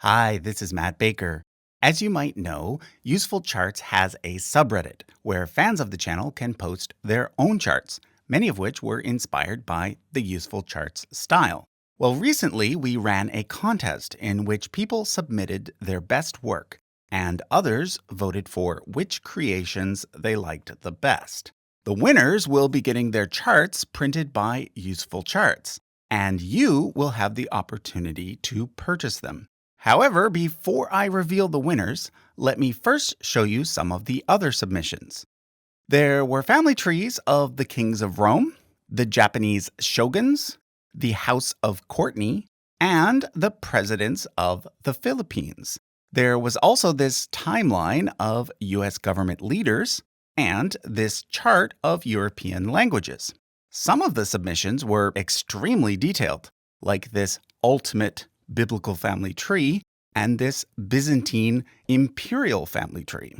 Hi, this is Matt Baker. As you might know, Useful Charts has a subreddit where fans of the channel can post their own charts, many of which were inspired by the Useful Charts style. Well, recently we ran a contest in which people submitted their best work, and others voted for which creations they liked the best. The winners will be getting their charts printed by Useful Charts, and you will have the opportunity to purchase them. However, before I reveal the winners, let me first show you some of the other submissions. There were family trees of the kings of Rome, the Japanese shoguns, the House of Courtney, and the presidents of the Philippines. There was also this timeline of US government leaders and this chart of European languages. Some of the submissions were extremely detailed, like this ultimate biblical family tree and this Byzantine imperial family tree.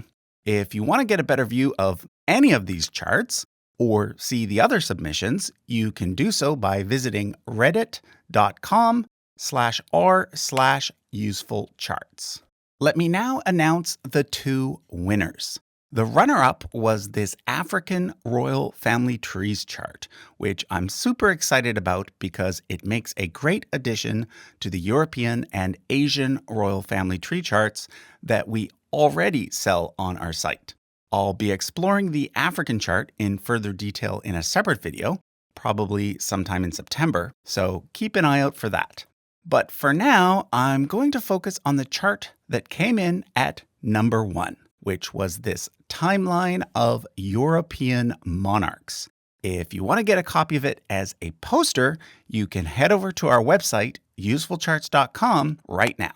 If you want to get a better view of any of these charts or see the other submissions, you can do so by visiting reddit.com/r/usefulcharts. Let me now announce the two winners. The runner-up was this African royal family trees chart, which I'm super excited about because it makes a great addition to the European and Asian royal family tree charts that we already sell on our site. I'll be exploring the African chart in further detail in a separate video, probably sometime in September, so keep an eye out for that. But for now, I'm going to focus on the chart that came in at number 1, which was this timeline of European monarchs. If you want to get a copy of it as a poster, you can head over to our website, usefulcharts.com, right now.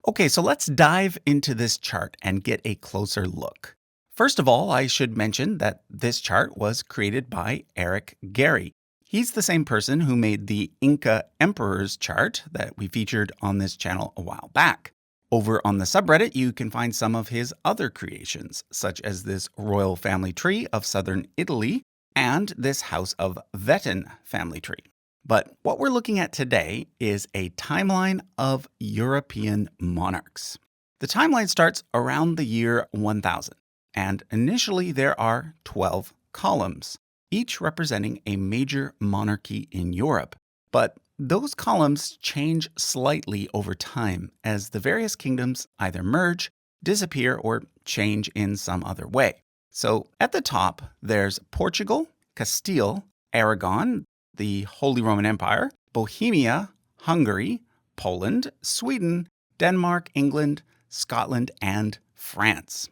Okay, so let's dive into this chart and get a closer look. First of all, I should mention that this chart was created by Gery. He's the same person who made the Inca Emperors chart that we featured on this channel a while back. Over on the subreddit, you can find some of his other creations, such as this royal family tree of southern Italy and this House of Wettin family tree. But what we're looking at today is a timeline of European monarchs. The timeline starts around the year 1000, and initially there are 12 columns, each representing a major monarchy in Europe. But those columns change slightly over time as the various kingdoms either merge, disappear, or change in some other way. So at the top, there's Portugal, Castile, Aragon, the Holy Roman Empire, Bohemia, Hungary, Poland, Sweden, Denmark, England, Scotland, and France.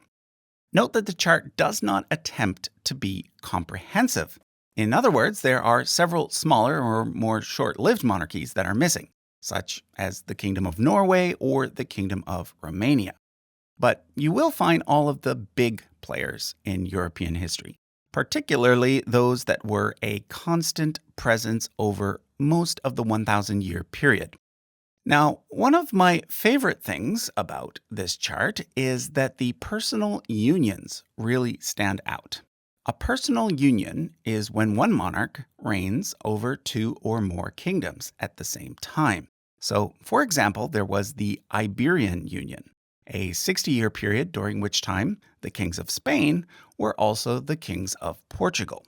Note that the chart does not attempt to be comprehensive. In other words, there are several smaller or more short-lived monarchies that are missing, such as the Kingdom of Norway or the Kingdom of Romania. But you will find all of the big players in European history, particularly those that were a constant presence over most of the 1,000-year period. Now, one of my favorite things about this chart is that the personal unions really stand out. A personal union is when one monarch reigns over two or more kingdoms at the same time. So, for example, there was the Iberian Union, a 60-year period during which time the kings of Spain were also the kings of Portugal.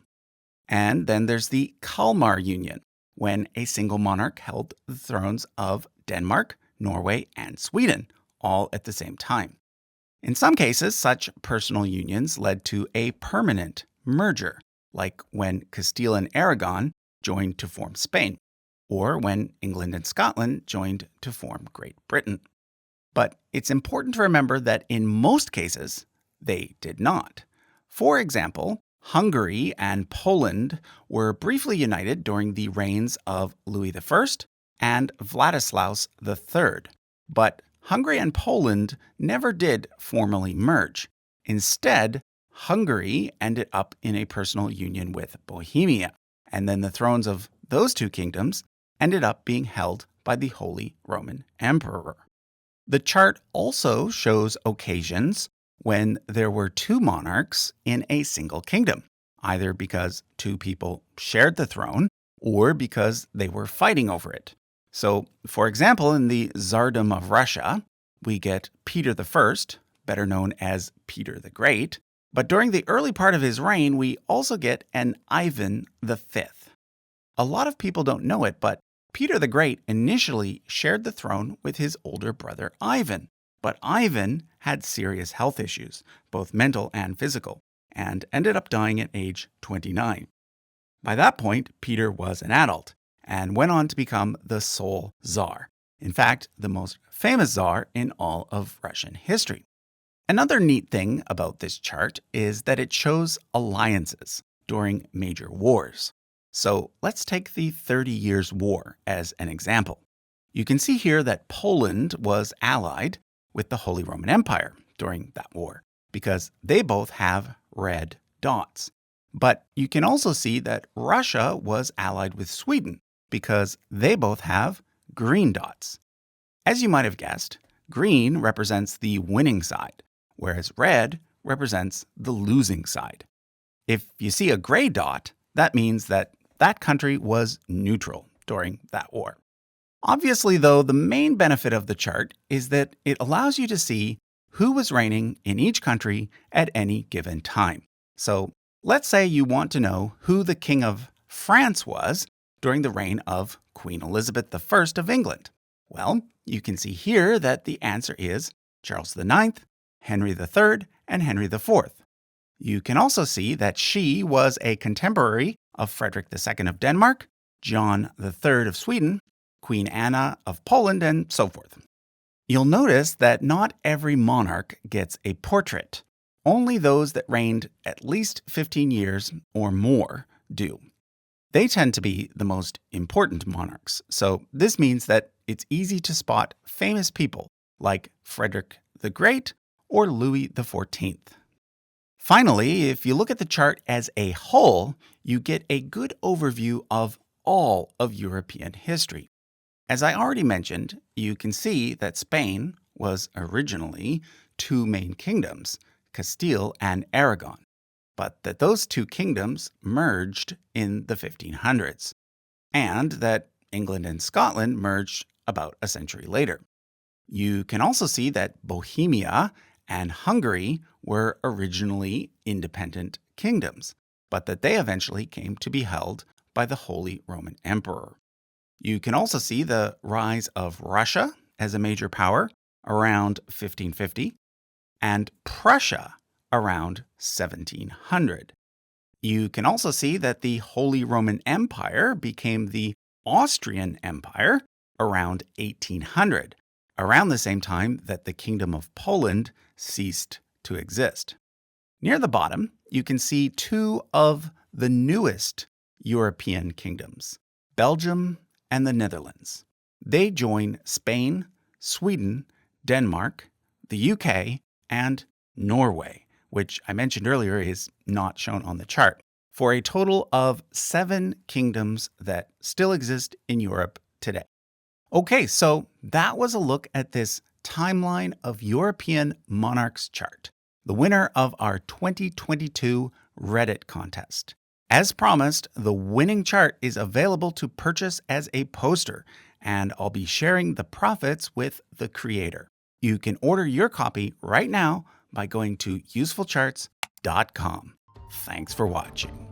And then there's the Kalmar Union, when a single monarch held the thrones of Denmark, Norway, and Sweden, all at the same time. In some cases, such personal unions led to a permanent merger, like when Castile and Aragon joined to form Spain, or when England and Scotland joined to form Great Britain. But it's important to remember that in most cases, they did not. For example, Hungary and Poland were briefly united during the reigns of Louis I and Vladislaus III, but Hungary and Poland never did formally merge. Instead, Hungary ended up in a personal union with Bohemia, and then the thrones of those two kingdoms ended up being held by the Holy Roman Emperor. The chart also shows occasions when there were two monarchs in a single kingdom, either because two people shared the throne or because they were fighting over it. So, for example, in the Tsardom of Russia, we get Peter I, better known as Peter the Great. But during the early part of his reign, we also get an Ivan V. A lot of people don't know it, but Peter the Great initially shared the throne with his older brother Ivan. But Ivan had serious health issues, both mental and physical, and ended up dying at age 29. By that point, Peter was an adult and went on to become the sole Tsar. In fact, the most famous Tsar in all of Russian history. Another neat thing about this chart is that it shows alliances during major wars. So let's take the 30 Years' War as an example. You can see here that Poland was allied with the Holy Roman Empire during that war because they both have red dots. But you can also see that Russia was allied with Sweden because they both have green dots. As you might have guessed, green represents the winning side, whereas red represents the losing side. If you see a gray dot, that means that that country was neutral during that war. Obviously, though, the main benefit of the chart is that it allows you to see who was reigning in each country at any given time. So let's say you want to know who the King of France was during the reign of Queen Elizabeth I of England. Well, you can see here that the answer is Charles IX, Henry III, and Henry IV. You can also see that she was a contemporary of Frederick II of Denmark, John III of Sweden, Queen Anna of Poland, and so forth. You'll notice that not every monarch gets a portrait. Only those that reigned at least 15 years or more do. They tend to be the most important monarchs, so this means that it's easy to spot famous people like Frederick the Great or Louis XIV. Finally, if you look at the chart as a whole, you get a good overview of all of European history. As I already mentioned, you can see that Spain was originally two main kingdoms, Castile and Aragon, but that those two kingdoms merged in the 1500s, and that England and Scotland merged about a century later. You can also see that Bohemia and Hungary were originally independent kingdoms, but that they eventually came to be held by the Holy Roman Emperor. You can also see the rise of Russia as a major power around 1550 and Prussia around 1700. You can also see that the Holy Roman Empire became the Austrian Empire around 1800, around the same time that the Kingdom of Poland ceased to exist. Near the bottom, you can see two of the newest European kingdoms, Belgium and the Netherlands. They join Spain, Sweden, Denmark, the UK, and Norway, which I mentioned earlier is not shown on the chart, for a total of 7 kingdoms that still exist in Europe today. Okay, so that was a look at this timeline of European monarchs chart, the winner of our 2022 Reddit contest. As promised, the winning chart is available to purchase as a poster, and I'll be sharing the profits with the creator. You can order your copy right now by going to usefulcharts.com. Thanks for watching.